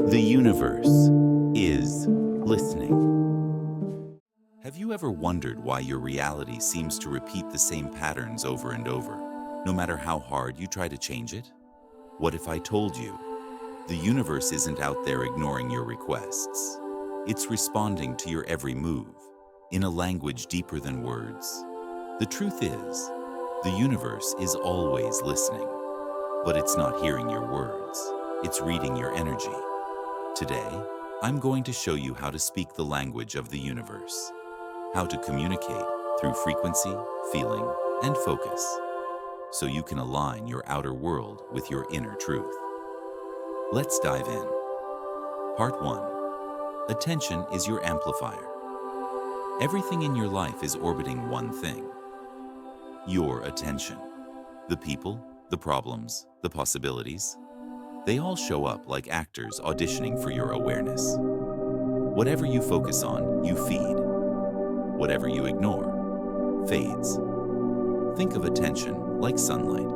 The universe is listening. Have you ever wondered why your reality seems to repeat the same patterns over and over, no matter how hard you try to change it? What if I told you the universe isn't out there ignoring your requests? It's responding to your every move, in a language deeper than words. The truth is, the universe is always listening, but it's not hearing your words. It's reading your energy. Today, I'm going to show you how to speak the language of the universe, how to communicate through frequency, feeling, and focus, so you can align your outer world with your inner truth. Let's dive in. Part 1. Attention is your amplifier. Everything in your life is orbiting one thing: your attention. The people, the problems, the possibilities, they all show up like actors auditioning for your awareness. Whatever you focus on, you feed. Whatever you ignore, fades. Think of attention like sunlight.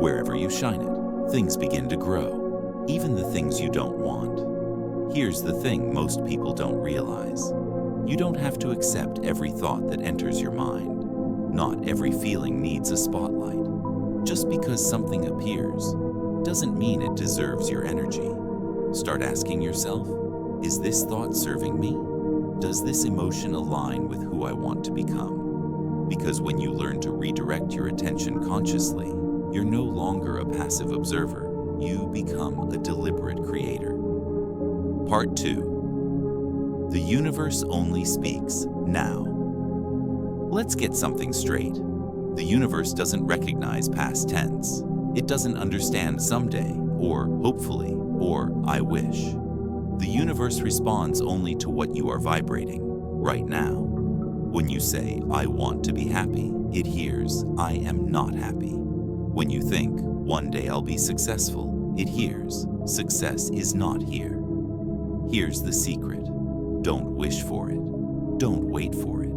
Wherever you shine it, things begin to grow, even the things you don't want. Here's the thing most people don't realize. You don't have to accept every thought that enters your mind. Not every feeling needs a spotlight. Just because something appears doesn't mean it deserves your energy. Start asking yourself, is this thought serving me? Does this emotion align with who I want to become? Because when you learn to redirect your attention consciously, you're no longer a passive observer. You become a deliberate creator. Part 2. The universe only speaks now. Let's get something straight. The universe doesn't recognize past tense. It doesn't understand someday, or hopefully, or I wish. The universe responds only to what you are vibrating right now. When you say, I want to be happy, it hears, I am not happy. When you think, one day I'll be successful, it hears, success is not here. Here's the secret. Don't wish for it. Don't wait for it.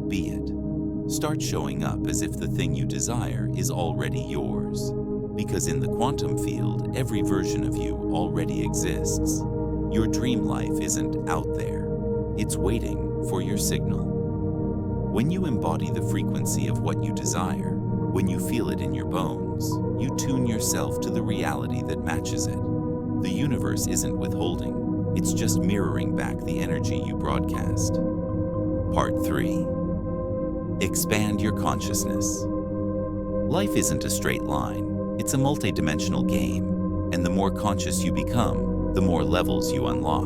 Be it. Start showing up as if the thing you desire is already yours. Because in the quantum field, every version of you already exists. Your dream life isn't out there. It's waiting for your signal. When you embody the frequency of what you desire, when you feel it in your bones, you tune yourself to the reality that matches it. The universe isn't withholding. It's just mirroring back the energy you broadcast. Part 3. Expand your consciousness. Life isn't a straight line. It's a multi-dimensional game, and the more conscious you become, the more levels you unlock.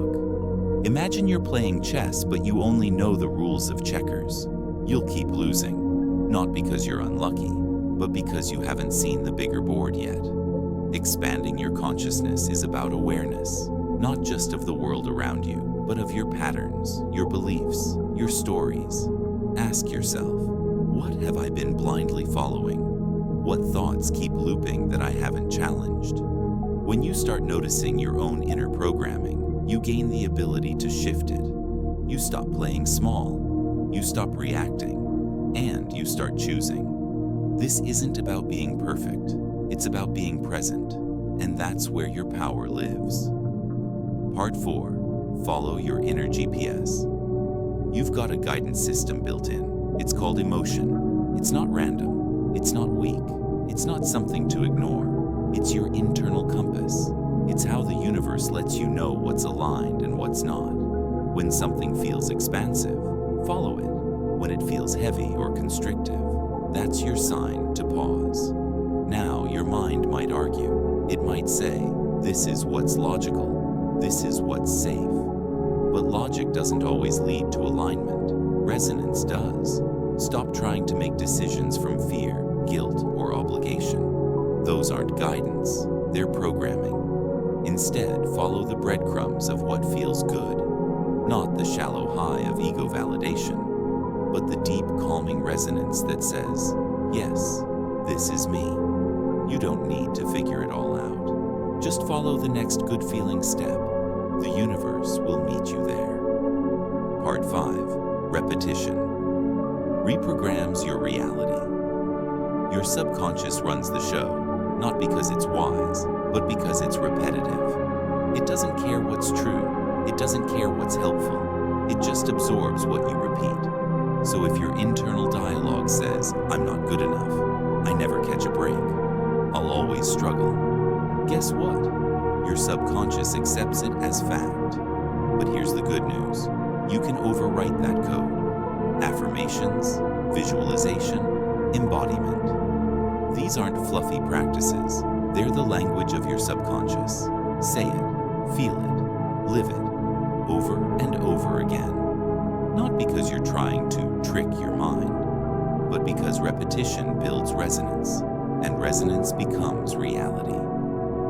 Imagine you're playing chess, but you only know the rules of checkers. You'll keep losing, not because you're unlucky, but because you haven't seen the bigger board yet. Expanding your consciousness is about awareness, not just of the world around you, but of your patterns, your beliefs, your stories. Ask yourself, what have I been blindly following? What thoughts keep looping that I haven't challenged? When you start noticing your own inner programming, you gain the ability to shift it. You stop playing small, you stop reacting, and you start choosing. This isn't about being perfect, it's about being present, and that's where your power lives. Part 4. Follow your inner GPS. You've got a guidance system built in. It's called emotion. It's not random. It's not weak. It's not something to ignore. It's your internal compass. It's how the universe lets you know what's aligned and what's not. When something feels expansive, follow it. When it feels heavy or constrictive, that's your sign to pause. Now, your mind might argue. It might say, this is what's logical. This is what's safe. But logic doesn't always lead to alignment. Resonance does. Stop trying to make decisions from fear, guilt, or obligation. Those aren't guidance, they're programming. Instead, follow the breadcrumbs of what feels good. Not the shallow high of ego validation, but the deep, calming resonance that says, yes, this is me. You don't need to figure it all out. Just follow the next good feeling step. The universe will meet you there. Part 5. Repetition. Reprograms your reality. Your subconscious runs the show, not because it's wise, but because it's repetitive. It doesn't care what's true. It doesn't care what's helpful. It just absorbs what you repeat. So if your internal dialogue says, I'm not good enough, I never catch a break, I'll always struggle, guess what? Your subconscious accepts it as fact. But here's the good news. You can overwrite that code. Affirmations, visualization, embodiment. These aren't fluffy practices. They're the language of your subconscious. Say it, feel it, live it, over and over again. Not because you're trying to trick your mind, but because repetition builds resonance, and resonance becomes reality.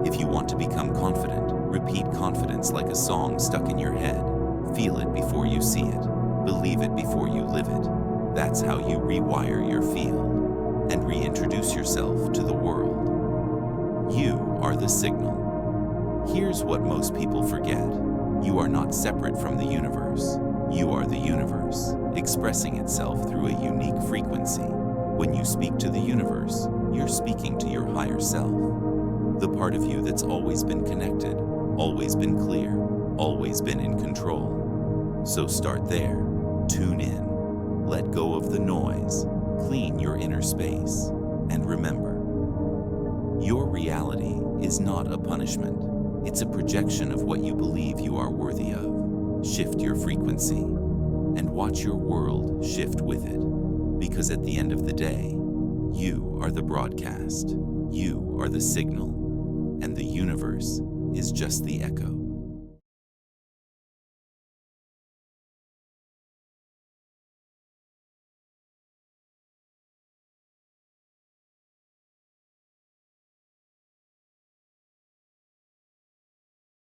If you want to become confident, repeat confidence like a song stuck in your head. Feel it before you see it. Believe it before you live it. That's how you rewire your field and reintroduce yourself to the world. You are the signal. Here's what most people forget. You are not separate from the universe. You are the universe, expressing itself through a unique frequency. When you speak to the universe, you're speaking to your higher self. The part of you that's always been connected, always been clear, always been in control. So start there. Tune in. Let go of the noise. Clean your inner space. And remember, your reality is not a punishment. It's a projection of what you believe you are worthy of. Shift your frequency and watch your world shift with it. Because at the end of the day, you are the broadcast. You are the signal. And the universe is just the echo.